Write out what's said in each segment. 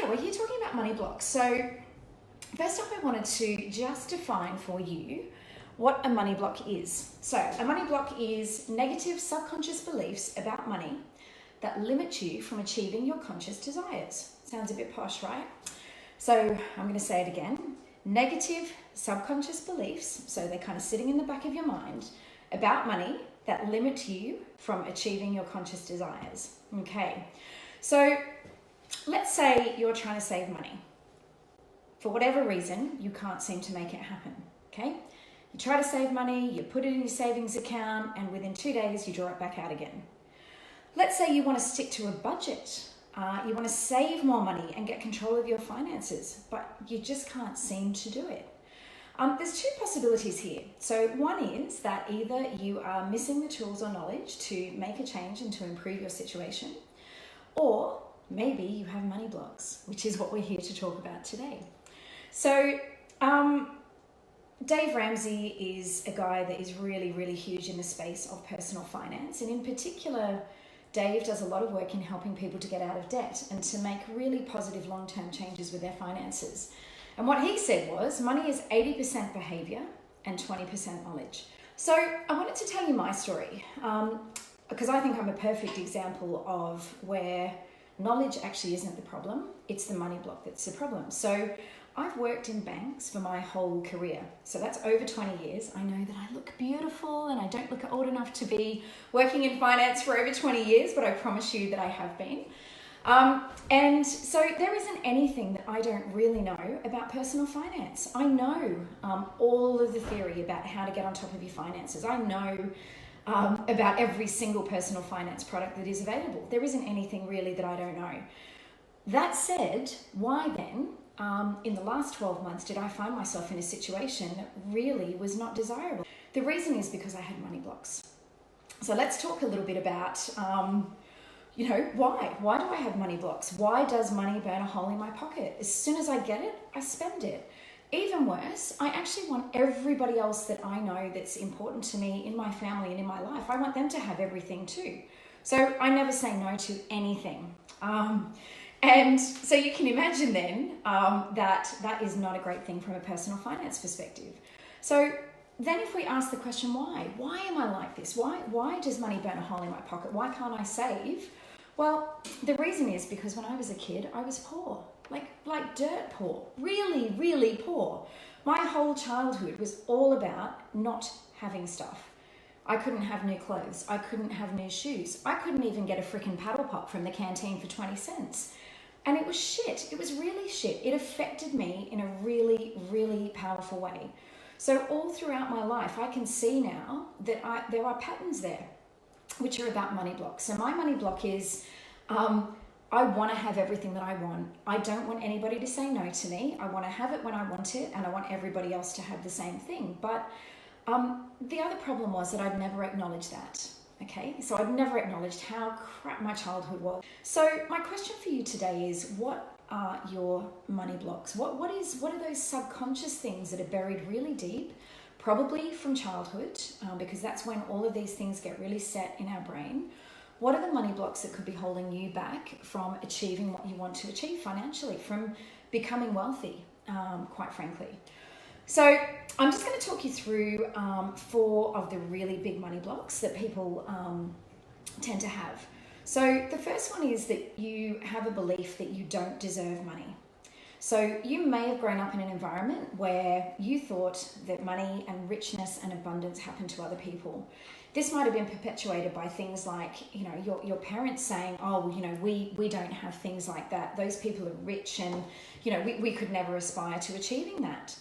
yeah, we're here talking about money blocks. So first up, I wanted to just define for you what a money block is. So a money block is negative subconscious beliefs about money that limit you from achieving your conscious desires. Sounds a bit posh, right? So I'm going to say it again. Negative subconscious beliefs, so they're kind of sitting in the back of your mind, about money that limit you from achieving your conscious desires. Okay, so let's say you're trying to save money. For whatever reason, you can't seem to make it happen, okay? You try to save money, you put it in your savings account, and within 2 days, you draw it back out again. Let's say you want to stick to a budget. You want to save more money and get control of your finances, but you just can't seem to do it. There's two possibilities here. So one is that either you are missing the tools or knowledge to make a change and to improve your situation, or maybe you have money blocks, which is what we're here to talk about today. So Dave Ramsey is a guy that is really, really huge in the space of personal finance. And in particular, Dave does a lot of work in helping people to get out of debt and to make really positive long-term changes with their finances. And what he said was, money is 80% behavior and 20% knowledge. So I wanted to tell you my story because I think I'm a perfect example of where knowledge actually isn't the problem, it's the money block that's the problem. So I've worked in banks for my whole career. So that's over 20 years. I know that I look beautiful and I don't look old enough to be working in finance for over 20 years, but I promise you that I have been. And so there isn't anything that I don't really know about personal finance. I know all of the theory about how to get on top of your finances. I know about every single personal finance product that is available. There isn't anything really that I don't know. That said, why then, in the last 12 months, did I find myself in a situation that really was not desirable? The reason is because I had money blocks. So let's talk a little bit about, why? Why do I have money blocks? Why does money burn a hole in my pocket? As soon as I get it, I spend it. Even worse, I actually want everybody else that I know that's important to me in my family and in my life, I want them to have everything too. So I never say no to anything. And so you can imagine then that is not a great thing from a personal finance perspective. So then if we ask the question, why am I like this? Why does money burn a hole in my pocket? Why can't I save? Well, the reason is because when I was a kid, I was poor, like dirt poor, really, really poor. My whole childhood was all about not having stuff. I couldn't have new clothes. I couldn't have new shoes. I couldn't even get a freaking paddle pop from the canteen for 20 cents. And it was shit. It was really shit. It affected me in a really, really powerful way. So all throughout my life, I can see now that there are patterns there, which are about money blocks. So my money block is, I want to have everything that I want. I don't want anybody to say no to me. I want to have it when I want it, and I want everybody else to have the same thing. But the other problem was that I'd never acknowledged that. Okay, so I'd never acknowledged how crap my childhood was. So my question for you today is, what are your money blocks? What are those subconscious things that are buried really deep, probably from childhood, because that's when all of these things get really set in our brain. What are the money blocks that could be holding you back from achieving what you want to achieve financially, from becoming wealthy, quite frankly? So I'm just going to talk you through 4 of the really big money blocks that people tend to have. So the first one is that you have a belief that you don't deserve money. So you may have grown up in an environment where you thought that money and richness and abundance happened to other people. This might have been perpetuated by things like, your parents saying, we don't have things like that. Those people are rich and, we could never aspire to achieving that.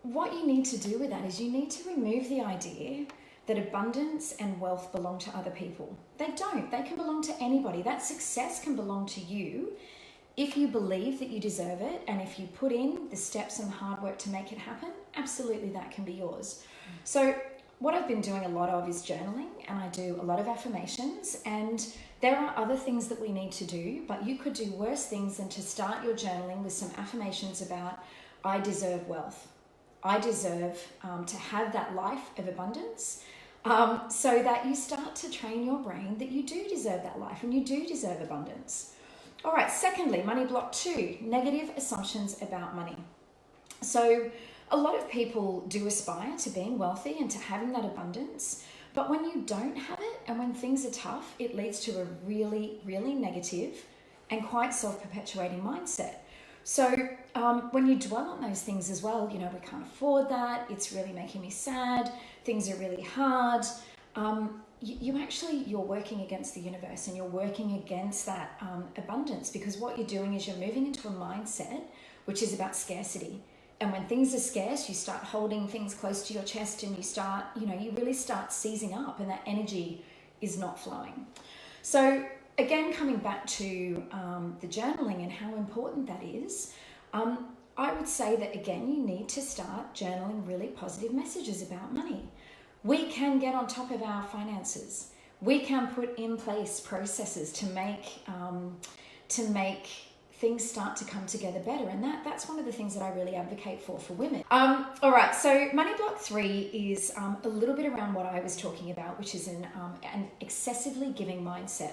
What you need to do with that is you need to remove the idea that abundance and wealth belong to other people. They don't. They can belong to anybody. That success can belong to you if you believe that you deserve it, and if you put in the steps and hard work to make it happen, absolutely that can be yours. So what I've been doing a lot of is journaling, and I do a lot of affirmations, and there are other things that we need to do, but you could do worse things than to start your journaling with some affirmations about, I deserve wealth. I deserve to have that life of abundance, so that you start to train your brain that you do deserve that life and you do deserve abundance. All right, secondly, money block 2, negative assumptions about money. So a lot of people do aspire to being wealthy and to having that abundance, but when you don't have it and when things are tough, it leads to a really, really negative and quite self-perpetuating mindset. So when you dwell on those things as well, we can't afford that, it's really making me sad, things are really hard, you're working against the universe and you're working against that abundance, because what you're doing is you're moving into a mindset which is about scarcity. And when things are scarce, you start holding things close to your chest and you really start seizing up, and that energy is not flowing. So again, coming back to the journaling and how important that is, I would say that again, you need to start journaling really positive messages about money. We can get on top of our finances. We can put in place processes to make things start to come together better. And that's one of the things that I really advocate for women. All right, so money block 3 is a little bit around what I was talking about, which is an excessively giving mindset.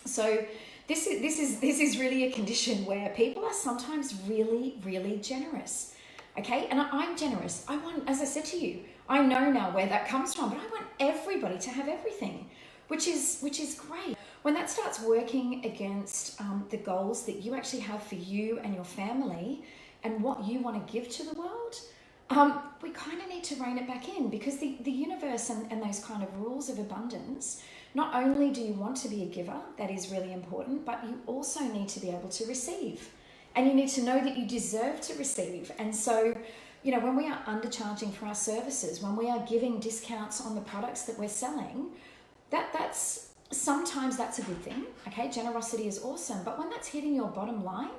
So this is really a condition where people are sometimes really, really generous. Okay, and I'm generous. I want, as I said to you, I know now where that comes from, but I want everybody to have everything, which is great. When that starts working against the goals that you actually have for you and your family and what you want to give to the world, we kind of need to rein it back in, because the universe and those kind of rules of abundance, not only do you want to be a giver, that is really important, but you also need to be able to receive. And you need to know that you deserve to receive. And so, when we are undercharging for our services, when we are giving discounts on the products that we're selling, sometimes that's a good thing. Okay, generosity is awesome. But when that's hitting your bottom line,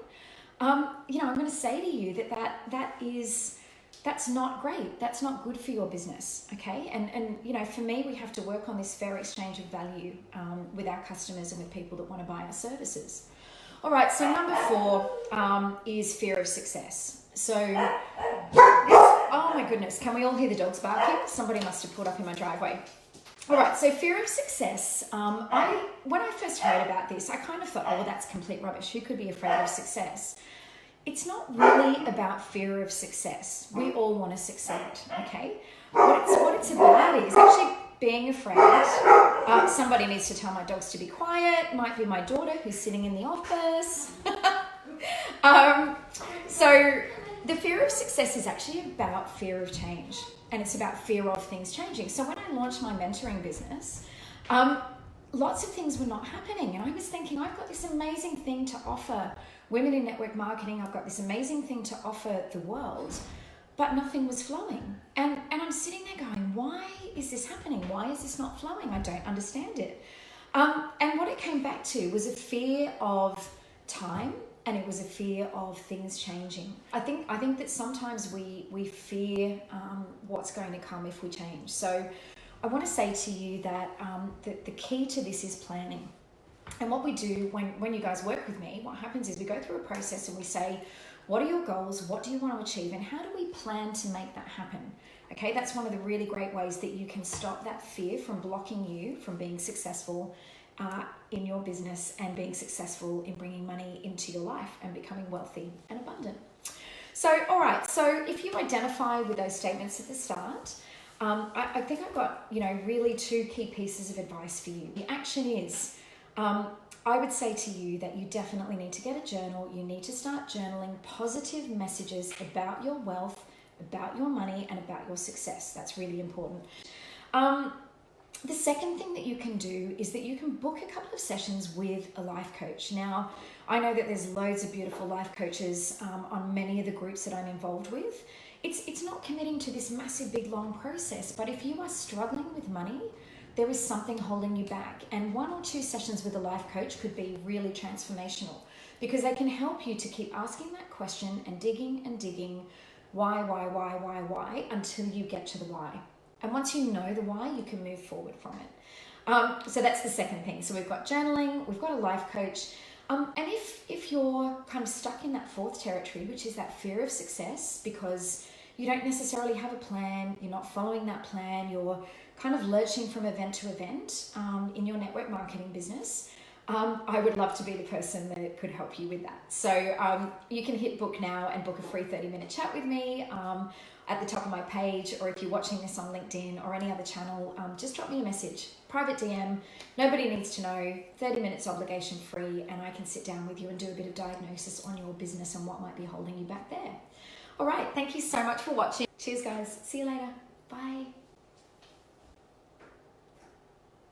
I'm going to say to you that's not great. That's not good for your business. Okay, and for me, we have to work on this fair exchange of value with our customers and with people that want to buy our services. All right, so number 4 is fear of success. So, oh my goodness, can we all hear the dogs barking? Somebody must have pulled up in my driveway. All right, so fear of success. When I first heard about this, I kind of thought, oh, well, that's complete rubbish. Who could be afraid of success? It's not really about fear of success. We all want to succeed, okay? What it's about is actually being afraid. Somebody needs to tell my dogs to be quiet. Might be my daughter who's sitting in the office. So the fear of success is actually about fear of change, and it's about fear of things changing. So when I launched my mentoring business, lots of things were not happening, and I was thinking, I've got this amazing thing to offer women in network marketing. I've got this amazing thing to offer the world, but nothing was flowing. And I'm sitting there going, why is this happening? Why is this not flowing? I don't understand it. And what it came back to was a fear of time, and it was a fear of things changing. I think that sometimes we fear what's going to come if we change. So I want to say to you that the key to this is planning. And what we do when you guys work with me, what happens is we go through a process and we say, what are your goals? What do you want to achieve? And how do we plan to make that happen? Okay, that's one of the really great ways that you can stop that fear from blocking you from being successful in your business and being successful in bringing money into your life and becoming wealthy and abundant. So, all right, so if you identify with those statements at the start, I think I've got, really 2 key pieces of advice for you. The action is, I would say to you that you definitely need to get a journal. You need to start journaling positive messages about your wealth, about your money, and about your success. That's really important. The second thing that you can do is that you can book a couple of sessions with a life coach. Now, I know that there's loads of beautiful life coaches on many of the groups that I'm involved with. It's not committing to this massive, big, long process, but if you are struggling with money, there is something holding you back. And 1 or 2 sessions with a life coach could be really transformational, because they can help you to keep asking that question and digging, why, until you get to the why. And once you know the why, you can move forward from it. So that's the second thing. So we've got journaling, we've got a life coach. And if you're kind of stuck in that 4th territory, which is that fear of success, because you don't necessarily have a plan, you're not following that plan, you're kind of lurching from event to event in your network marketing business, I would love to be the person that could help you with that. So you can hit book now and book a free 30-minute chat with me at the top of my page, or if you're watching this on LinkedIn or any other channel, just drop me a message, private DM. Nobody needs to know, 30 minutes obligation free, and I can sit down with you and do a bit of diagnosis on your business and what might be holding you back there. All right, thank you so much for watching. Cheers guys, see you later, bye.